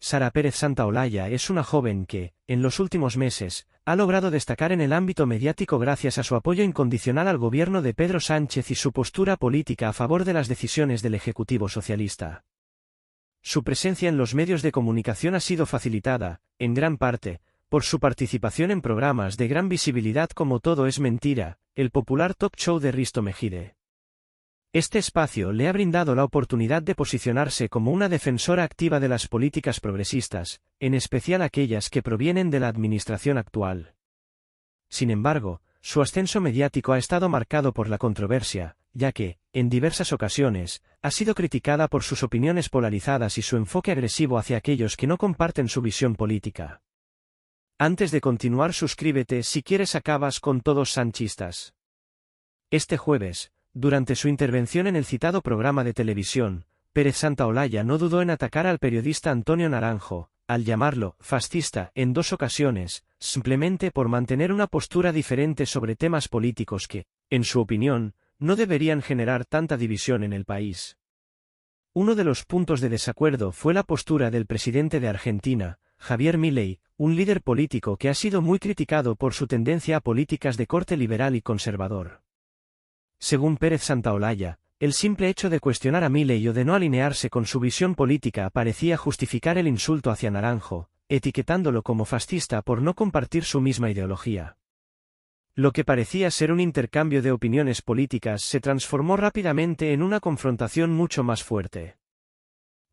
Sara Pérez Santaolalla es una joven que, en los últimos meses, ha logrado destacar en el ámbito mediático gracias a su apoyo incondicional al gobierno de Pedro Sánchez y su postura política a favor de las decisiones del Ejecutivo socialista. Su presencia en los medios de comunicación ha sido facilitada, en gran parte, por su participación en programas de gran visibilidad como Todo es mentira, el popular talk show de Risto Mejide. Este espacio le ha brindado la oportunidad de posicionarse como una defensora activa de las políticas progresistas, en especial aquellas que provienen de la administración actual. Sin embargo, su ascenso mediático ha estado marcado por la controversia, ya que, en diversas ocasiones, ha sido criticada por sus opiniones polarizadas y su enfoque agresivo hacia aquellos que no comparten su visión política. Antes de continuar, suscríbete si quieres. Acabas con todos sanchistas. Este jueves, durante su intervención en el citado programa de televisión, Pérez Santaolalla no dudó en atacar al periodista Antonio Naranjo, al llamarlo fascista en 2 ocasiones, simplemente por mantener una postura diferente sobre temas políticos que, en su opinión, no deberían generar tanta división en el país. Uno de los puntos de desacuerdo fue la postura del presidente de Argentina, Javier Milei, un líder político que ha sido muy criticado por su tendencia a políticas de corte liberal y conservador. Según Pérez Santaolalla, el simple hecho de cuestionar a Milei o de no alinearse con su visión política parecía justificar el insulto hacia Naranjo, etiquetándolo como fascista por no compartir su misma ideología. Lo que parecía ser un intercambio de opiniones políticas se transformó rápidamente en una confrontación mucho más fuerte.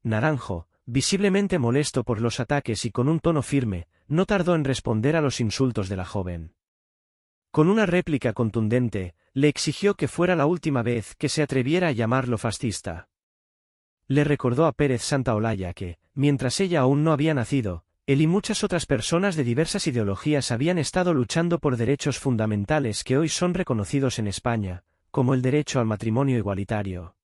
Naranjo, visiblemente molesto por los ataques y con un tono firme, no tardó en responder a los insultos de la joven. Con una réplica contundente, le exigió que fuera la última vez que se atreviera a llamarlo fascista. Le recordó a Pérez Santaolalla que, mientras ella aún no había nacido, él y muchas otras personas de diversas ideologías habían estado luchando por derechos fundamentales que hoy son reconocidos en España, como el derecho al matrimonio igualitario.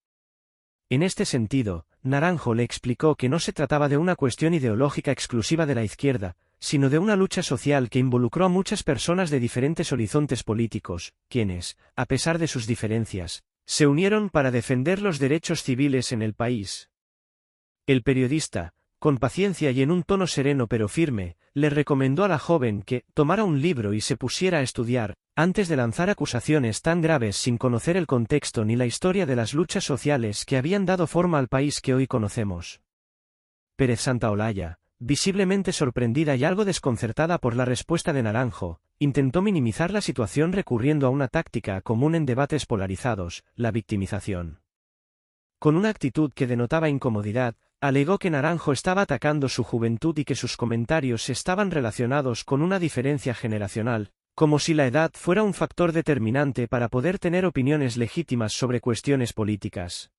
En este sentido, Naranjo le explicó que no se trataba de una cuestión ideológica exclusiva de la izquierda, sino de una lucha social que involucró a muchas personas de diferentes horizontes políticos, quienes, a pesar de sus diferencias, se unieron para defender los derechos civiles en el país. El periodista, con paciencia y en un tono sereno pero firme, le recomendó a la joven que tomara un libro y se pusiera a estudiar, antes de lanzar acusaciones tan graves sin conocer el contexto ni la historia de las luchas sociales que habían dado forma al país que hoy conocemos. Pérez Santaolalla, visiblemente sorprendida y algo desconcertada por la respuesta de Naranjo, intentó minimizar la situación recurriendo a una táctica común en debates polarizados, la victimización. Con una actitud que denotaba incomodidad, alegó que Naranjo estaba atacando su juventud y que sus comentarios estaban relacionados con una diferencia generacional, como si la edad fuera un factor determinante para poder tener opiniones legítimas sobre cuestiones políticas.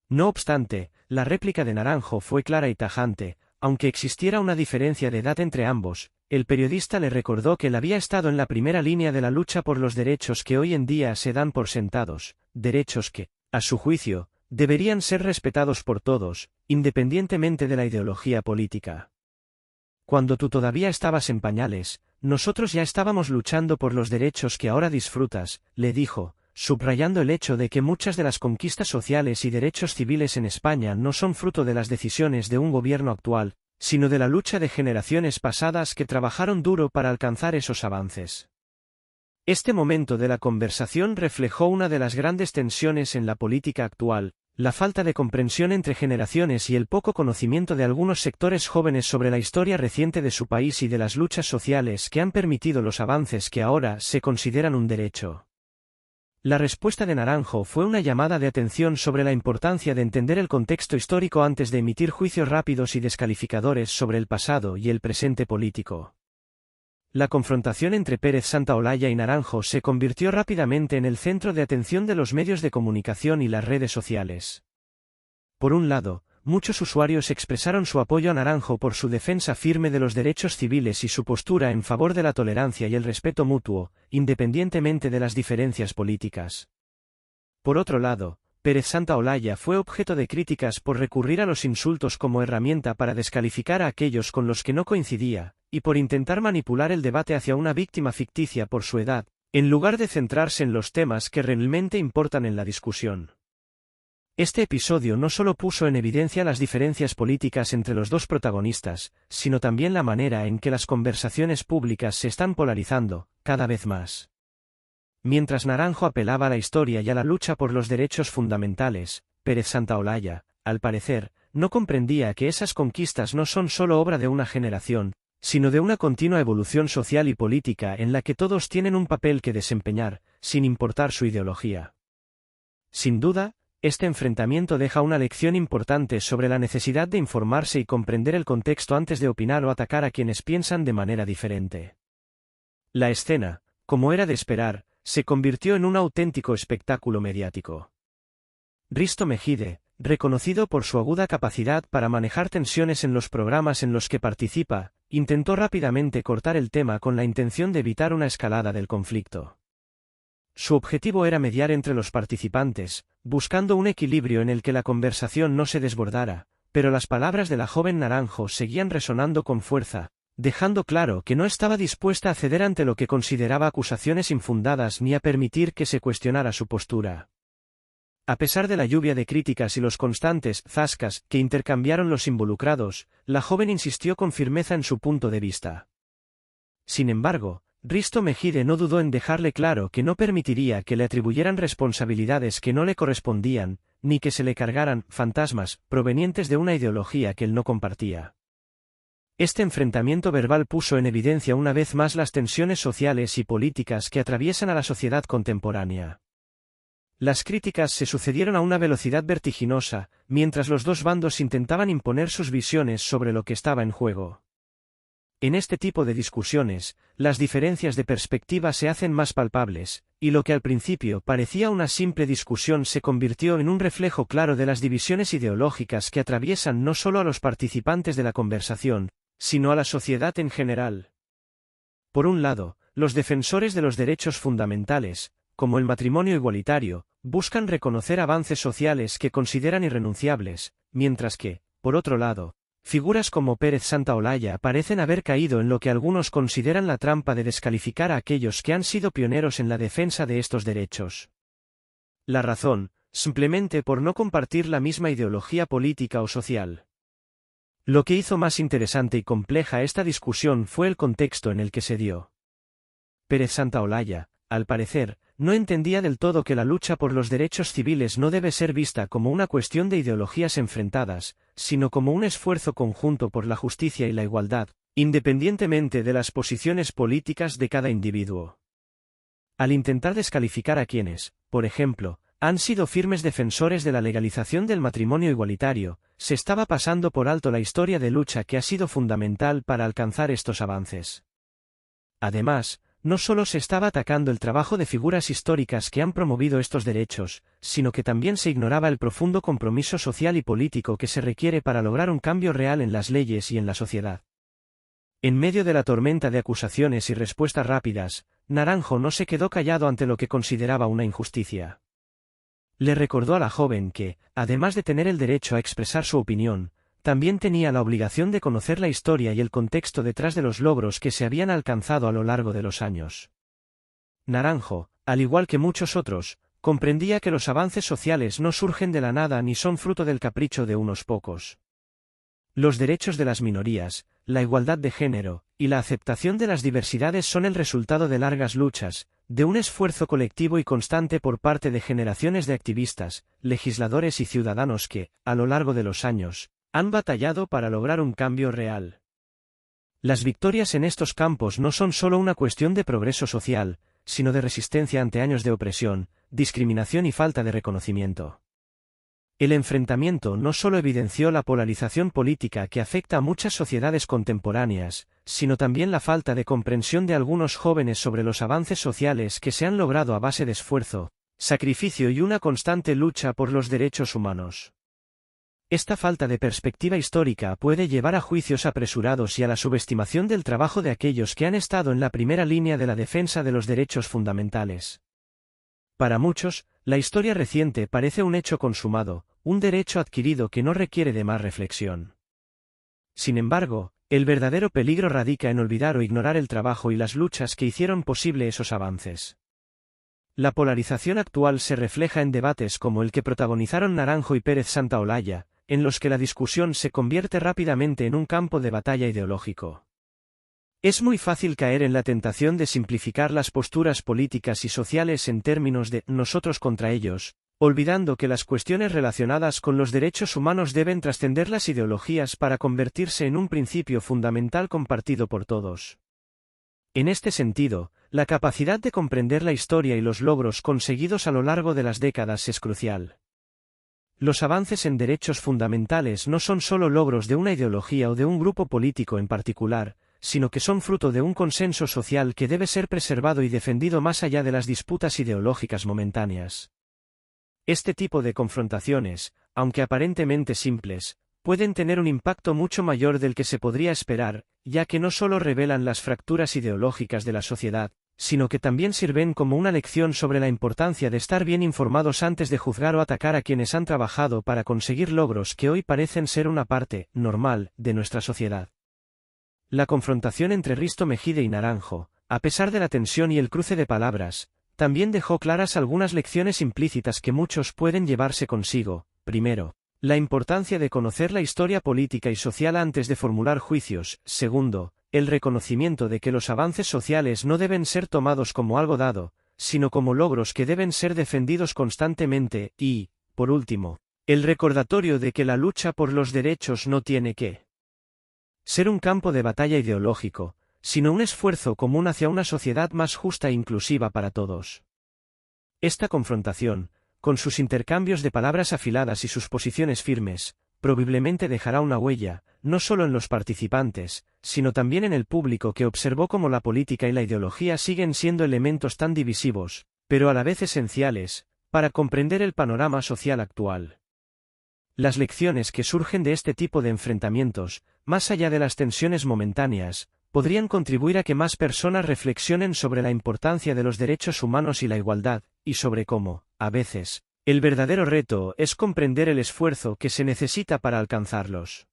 No obstante, la réplica de Naranjo fue clara y tajante. Aunque existiera una diferencia de edad entre ambos, el periodista le recordó que él había estado en la primera línea de la lucha por los derechos que hoy en día se dan por sentados, derechos que, a su juicio, deberían ser respetados por todos, independientemente de la ideología política. Cuando tú todavía estabas en pañales, nosotros ya estábamos luchando por los derechos que ahora disfrutas, le dijo, subrayando el hecho de que muchas de las conquistas sociales y derechos civiles en España no son fruto de las decisiones de un gobierno actual, sino de la lucha de generaciones pasadas que trabajaron duro para alcanzar esos avances. Este momento de la conversación reflejó una de las grandes tensiones en la política actual, la falta de comprensión entre generaciones y el poco conocimiento de algunos sectores jóvenes sobre la historia reciente de su país y de las luchas sociales que han permitido los avances que ahora se consideran un derecho. La respuesta de Naranjo fue una llamada de atención sobre la importancia de entender el contexto histórico antes de emitir juicios rápidos y descalificadores sobre el pasado y el presente político. La confrontación entre Pérez Santaolalla y Naranjo se convirtió rápidamente en el centro de atención de los medios de comunicación y las redes sociales. Por un lado, muchos usuarios expresaron su apoyo a Naranjo por su defensa firme de los derechos civiles y su postura en favor de la tolerancia y el respeto mutuo, independientemente de las diferencias políticas. Por otro lado, Pérez Santaolalla fue objeto de críticas por recurrir a los insultos como herramienta para descalificar a aquellos con los que no coincidía, y por intentar manipular el debate hacia una víctima ficticia por su edad, en lugar de centrarse en los temas que realmente importan en la discusión. Este episodio no solo puso en evidencia las diferencias políticas entre los dos protagonistas, sino también la manera en que las conversaciones públicas se están polarizando, cada vez más. Mientras Naranjo apelaba a la historia y a la lucha por los derechos fundamentales, Pérez Santaolalla, al parecer, no comprendía que esas conquistas no son solo obra de una generación, sino de una continua evolución social y política en la que todos tienen un papel que desempeñar, sin importar su ideología. Sin duda, este enfrentamiento deja una lección importante sobre la necesidad de informarse y comprender el contexto antes de opinar o atacar a quienes piensan de manera diferente. La escena, como era de esperar, se convirtió en un auténtico espectáculo mediático. Risto Mejide, reconocido por su aguda capacidad para manejar tensiones en los programas en los que participa, intentó rápidamente cortar el tema con la intención de evitar una escalada del conflicto. Su objetivo era mediar entre los participantes, buscando un equilibrio en el que la conversación no se desbordara, pero las palabras de la joven Naranjo seguían resonando con fuerza, dejando claro que no estaba dispuesta a ceder ante lo que consideraba acusaciones infundadas ni a permitir que se cuestionara su postura. A pesar de la lluvia de críticas y los constantes zascas que intercambiaron los involucrados, la joven insistió con firmeza en su punto de vista. Sin embargo, Risto Mejide no dudó en dejarle claro que no permitiría que le atribuyeran responsabilidades que no le correspondían, ni que se le cargaran fantasmas provenientes de una ideología que él no compartía. Este enfrentamiento verbal puso en evidencia una vez más las tensiones sociales y políticas que atraviesan a la sociedad contemporánea. Las críticas se sucedieron a una velocidad vertiginosa, mientras los dos bandos intentaban imponer sus visiones sobre lo que estaba en juego. En este tipo de discusiones, las diferencias de perspectiva se hacen más palpables, y lo que al principio parecía una simple discusión se convirtió en un reflejo claro de las divisiones ideológicas que atraviesan no solo a los participantes de la conversación, sino a la sociedad en general. Por un lado, los defensores de los derechos fundamentales, como el matrimonio igualitario, buscan reconocer avances sociales que consideran irrenunciables, mientras que, por otro lado, figuras como Pérez Santaolalla parecen haber caído en lo que algunos consideran la trampa de descalificar a aquellos que han sido pioneros en la defensa de estos derechos. La razón, simplemente por no compartir la misma ideología política o social. Lo que hizo más interesante y compleja esta discusión fue el contexto en el que se dio. Pérez Santaolalla, al parecer, no entendía del todo que la lucha por los derechos civiles no debe ser vista como una cuestión de ideologías enfrentadas, sino como un esfuerzo conjunto por la justicia y la igualdad, independientemente de las posiciones políticas de cada individuo. Al intentar descalificar a quienes, por ejemplo, han sido firmes defensores de la legalización del matrimonio igualitario, se estaba pasando por alto la historia de lucha que ha sido fundamental para alcanzar estos avances. Además, no solo se estaba atacando el trabajo de figuras históricas que han promovido estos derechos, sino que también se ignoraba el profundo compromiso social y político que se requiere para lograr un cambio real en las leyes y en la sociedad. En medio de la tormenta de acusaciones y respuestas rápidas, Naranjo no se quedó callado ante lo que consideraba una injusticia. Le recordó a la joven que, además de tener el derecho a expresar su opinión, también tenía la obligación de conocer la historia y el contexto detrás de los logros que se habían alcanzado a lo largo de los años. Naranjo, al igual que muchos otros, comprendía que los avances sociales no surgen de la nada ni son fruto del capricho de unos pocos. Los derechos de las minorías, la igualdad de género, y la aceptación de las diversidades son el resultado de largas luchas, de un esfuerzo colectivo y constante por parte de generaciones de activistas, legisladores y ciudadanos que, a lo largo de los años, han batallado para lograr un cambio real. Las victorias en estos campos no son solo una cuestión de progreso social, sino de resistencia ante años de opresión, discriminación y falta de reconocimiento. El enfrentamiento no solo evidenció la polarización política que afecta a muchas sociedades contemporáneas, sino también la falta de comprensión de algunos jóvenes sobre los avances sociales que se han logrado a base de esfuerzo, sacrificio y una constante lucha por los derechos humanos. Esta falta de perspectiva histórica puede llevar a juicios apresurados y a la subestimación del trabajo de aquellos que han estado en la primera línea de la defensa de los derechos fundamentales. Para muchos, la historia reciente parece un hecho consumado, un derecho adquirido que no requiere de más reflexión. Sin embargo, el verdadero peligro radica en olvidar o ignorar el trabajo y las luchas que hicieron posible esos avances. La polarización actual se refleja en debates como el que protagonizaron Naranjo y Pérez Santaolalla, en los que la discusión se convierte rápidamente en un campo de batalla ideológico. Es muy fácil caer en la tentación de simplificar las posturas políticas y sociales en términos de nosotros contra ellos, olvidando que las cuestiones relacionadas con los derechos humanos deben trascender las ideologías para convertirse en un principio fundamental compartido por todos. En este sentido, la capacidad de comprender la historia y los logros conseguidos a lo largo de las décadas es crucial. Los avances en derechos fundamentales no son solo logros de una ideología o de un grupo político en particular, sino que son fruto de un consenso social que debe ser preservado y defendido más allá de las disputas ideológicas momentáneas. Este tipo de confrontaciones, aunque aparentemente simples, pueden tener un impacto mucho mayor del que se podría esperar, ya que no solo revelan las fracturas ideológicas de la sociedad, sino que también sirven como una lección sobre la importancia de estar bien informados antes de juzgar o atacar a quienes han trabajado para conseguir logros que hoy parecen ser una parte normal de nuestra sociedad. La confrontación entre Risto Mejide y Naranjo, a pesar de la tensión y el cruce de palabras, también dejó claras algunas lecciones implícitas que muchos pueden llevarse consigo. Primero, la importancia de conocer la historia política y social antes de formular juicios. Segundo, el reconocimiento de que los avances sociales no deben ser tomados como algo dado, sino como logros que deben ser defendidos constantemente. Y, por último, el recordatorio de que la lucha por los derechos no tiene que ser un campo de batalla ideológico, sino un esfuerzo común hacia una sociedad más justa e inclusiva para todos. Esta confrontación, con sus intercambios de palabras afiladas y sus posiciones firmes, probablemente dejará una huella, no solo en los participantes, sino también en el público que observó cómo la política y la ideología siguen siendo elementos tan divisivos, pero a la vez esenciales, para comprender el panorama social actual. Las lecciones que surgen de este tipo de enfrentamientos, más allá de las tensiones momentáneas, podrían contribuir a que más personas reflexionen sobre la importancia de los derechos humanos y la igualdad, y sobre cómo, a veces, el verdadero reto es comprender el esfuerzo que se necesita para alcanzarlos.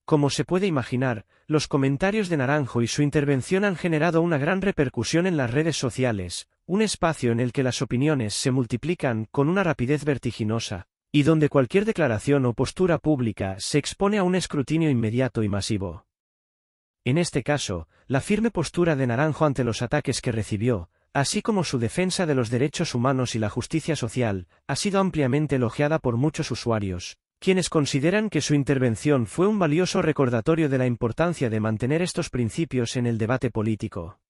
Como se puede imaginar, los comentarios de Naranjo y su intervención han generado una gran repercusión en las redes sociales, un espacio en el que las opiniones se multiplican con una rapidez vertiginosa, y donde cualquier declaración o postura pública se expone a un escrutinio inmediato y masivo. En este caso, la firme postura de Naranjo ante los ataques que recibió, así como su defensa de los derechos humanos y la justicia social, ha sido ampliamente elogiada por muchos usuarios, quienes consideran que su intervención fue un valioso recordatorio de la importancia de mantener estos principios en el debate político.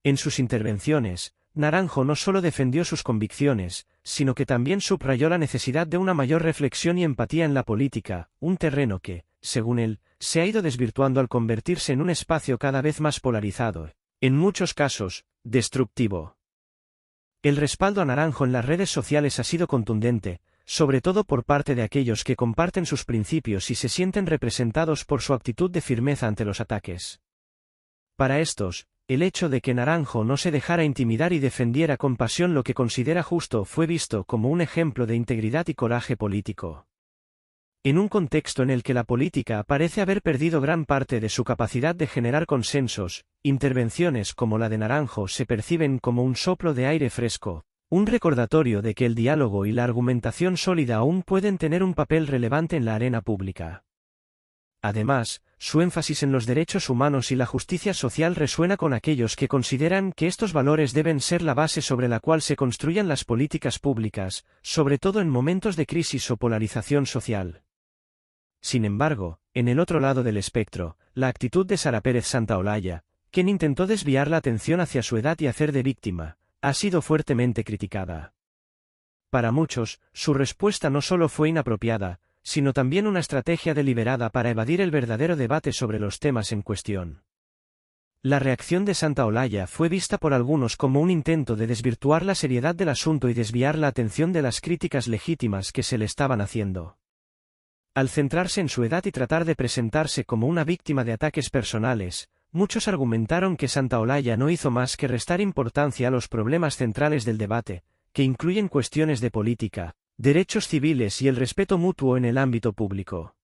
En sus intervenciones, Naranjo no solo defendió sus convicciones, sino que también subrayó la necesidad de una mayor reflexión y empatía en la política, un terreno que, según él, se ha ido desvirtuando al convertirse en un espacio cada vez más polarizado, en muchos casos, destructivo. El respaldo a Naranjo en las redes sociales ha sido contundente, sobre todo por parte de aquellos que comparten sus principios y se sienten representados por su actitud de firmeza ante los ataques. Para estos, el hecho de que Naranjo no se dejara intimidar y defendiera con pasión lo que considera justo fue visto como un ejemplo de integridad y coraje político. En un contexto en el que la política parece haber perdido gran parte de su capacidad de generar consensos, intervenciones como la de Naranjo se perciben como un soplo de aire fresco, un recordatorio de que el diálogo y la argumentación sólida aún pueden tener un papel relevante en la arena pública. Además, su énfasis en los derechos humanos y la justicia social resuena con aquellos que consideran que estos valores deben ser la base sobre la cual se construyan las políticas públicas, sobre todo en momentos de crisis o polarización social. Sin embargo, en el otro lado del espectro, la actitud de Sara Pérez Santaolalla, quien intentó desviar la atención hacia su edad y hacer de víctima, ha sido fuertemente criticada. Para muchos, su respuesta no solo fue inapropiada, sino también una estrategia deliberada para evadir el verdadero debate sobre los temas en cuestión. La reacción de Santaolalla fue vista por algunos como un intento de desvirtuar la seriedad del asunto y desviar la atención de las críticas legítimas que se le estaban haciendo. Al centrarse en su edad y tratar de presentarse como una víctima de ataques personales, muchos argumentaron que Santaolalla no hizo más que restar importancia a los problemas centrales del debate, que incluyen cuestiones de política, derechos civiles y el respeto mutuo en el ámbito público.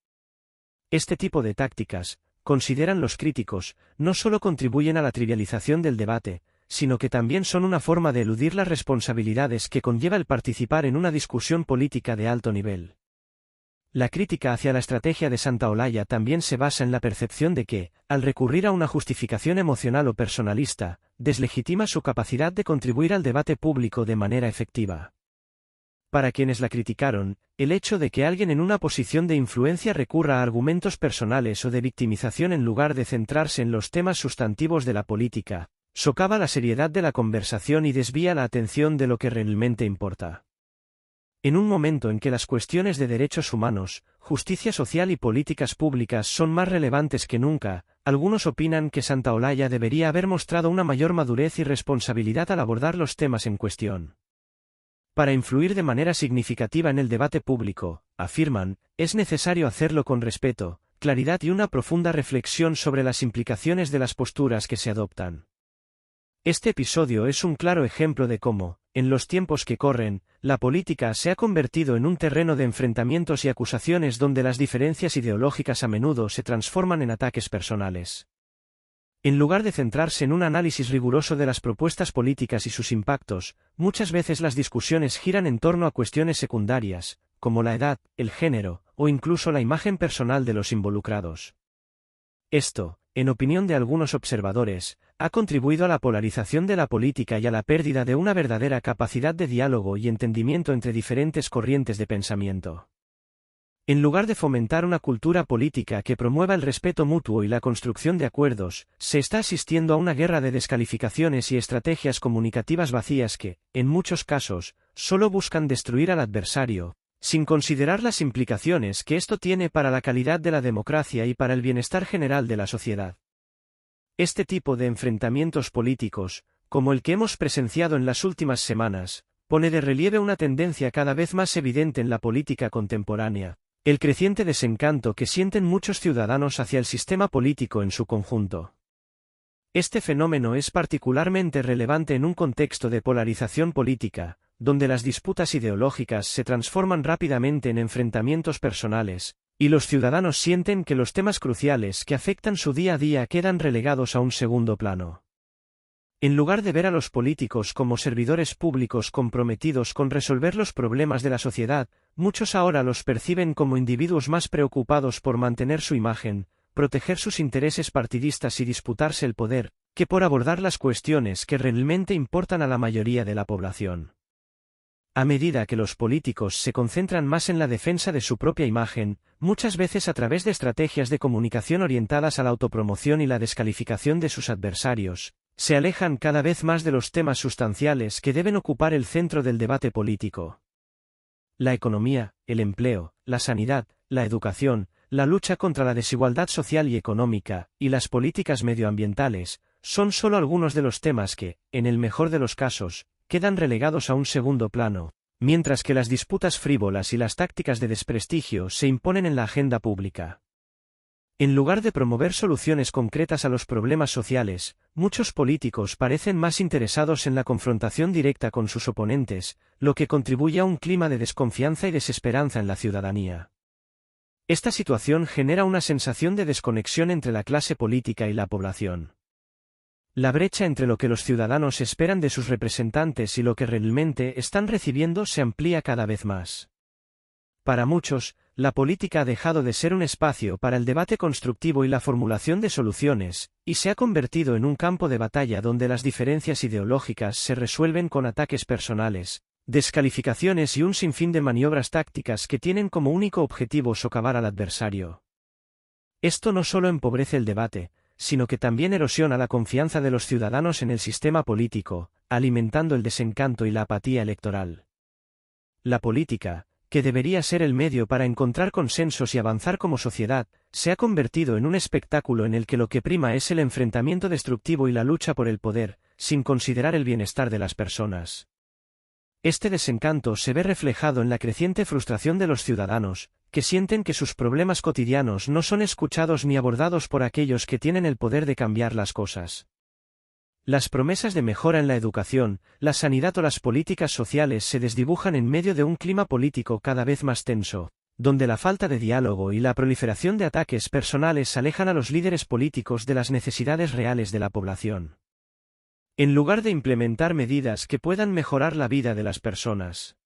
Este tipo de tácticas, consideran los críticos, no solo contribuyen a la trivialización del debate, sino que también son una forma de eludir las responsabilidades que conlleva el participar en una discusión política de alto nivel. La crítica hacia la estrategia de Santaolalla también se basa en la percepción de que, al recurrir a una justificación emocional o personalista, deslegitima su capacidad de contribuir al debate público de manera efectiva. Para quienes la criticaron, el hecho de que alguien en una posición de influencia recurra a argumentos personales o de victimización en lugar de centrarse en los temas sustantivos de la política, socava la seriedad de la conversación y desvía la atención de lo que realmente importa. En un momento en que las cuestiones de derechos humanos, justicia social y políticas públicas son más relevantes que nunca, algunos opinan que Santaolalla debería haber mostrado una mayor madurez y responsabilidad al abordar los temas en cuestión. Para influir de manera significativa en el debate público, afirman, es necesario hacerlo con respeto, claridad y una profunda reflexión sobre las implicaciones de las posturas que se adoptan. Este episodio es un claro ejemplo de cómo, en los tiempos que corren, la política se ha convertido en un terreno de enfrentamientos y acusaciones donde las diferencias ideológicas a menudo se transforman en ataques personales. En lugar de centrarse en un análisis riguroso de las propuestas políticas y sus impactos, muchas veces las discusiones giran en torno a cuestiones secundarias, como la edad, el género, o incluso la imagen personal de los involucrados. Esto, en opinión de algunos observadores, ha contribuido a la polarización de la política y a la pérdida de una verdadera capacidad de diálogo y entendimiento entre diferentes corrientes de pensamiento. En lugar de fomentar una cultura política que promueva el respeto mutuo y la construcción de acuerdos, se está asistiendo a una guerra de descalificaciones y estrategias comunicativas vacías que, en muchos casos, solo buscan destruir al adversario, sin considerar las implicaciones que esto tiene para la calidad de la democracia y para el bienestar general de la sociedad. Este tipo de enfrentamientos políticos, como el que hemos presenciado en las últimas semanas, pone de relieve una tendencia cada vez más evidente en la política contemporánea: el creciente desencanto que sienten muchos ciudadanos hacia el sistema político en su conjunto. Este fenómeno es particularmente relevante en un contexto de polarización política, donde las disputas ideológicas se transforman rápidamente en enfrentamientos personales, y los ciudadanos sienten que los temas cruciales que afectan su día a día quedan relegados a un segundo plano. En lugar de ver a los políticos como servidores públicos comprometidos con resolver los problemas de la sociedad, muchos ahora los perciben como individuos más preocupados por mantener su imagen, proteger sus intereses partidistas y disputarse el poder, que por abordar las cuestiones que realmente importan a la mayoría de la población. A medida que los políticos se concentran más en la defensa de su propia imagen, muchas veces a través de estrategias de comunicación orientadas a la autopromoción y la descalificación de sus adversarios, se alejan cada vez más de los temas sustanciales que deben ocupar el centro del debate político. La economía, el empleo, la sanidad, la educación, la lucha contra la desigualdad social y económica, y las políticas medioambientales, son solo algunos de los temas que, en el mejor de los casos, quedan relegados a un segundo plano, mientras que las disputas frívolas y las tácticas de desprestigio se imponen en la agenda pública. En lugar de promover soluciones concretas a los problemas sociales, muchos políticos parecen más interesados en la confrontación directa con sus oponentes, lo que contribuye a un clima de desconfianza y desesperanza en la ciudadanía. Esta situación genera una sensación de desconexión entre la clase política y la población. La brecha entre lo que los ciudadanos esperan de sus representantes y lo que realmente están recibiendo se amplía cada vez más. Para muchos, la política ha dejado de ser un espacio para el debate constructivo y la formulación de soluciones, y se ha convertido en un campo de batalla donde las diferencias ideológicas se resuelven con ataques personales, descalificaciones y un sinfín de maniobras tácticas que tienen como único objetivo socavar al adversario. Esto no solo empobrece el debate, sino que también erosiona la confianza de los ciudadanos en el sistema político, alimentando el desencanto y la apatía electoral. La política, que debería ser el medio para encontrar consensos y avanzar como sociedad, se ha convertido en un espectáculo en el que lo que prima es el enfrentamiento destructivo y la lucha por el poder, sin considerar el bienestar de las personas. Este desencanto se ve reflejado en la creciente frustración de los ciudadanos, que sienten que sus problemas cotidianos no son escuchados ni abordados por aquellos que tienen el poder de cambiar las cosas. Las promesas de mejora en la educación, la sanidad o las políticas sociales se desdibujan en medio de un clima político cada vez más tenso, donde la falta de diálogo y la proliferación de ataques personales alejan a los líderes políticos de las necesidades reales de la población. en lugar de implementar medidas que puedan mejorar la vida de las personas.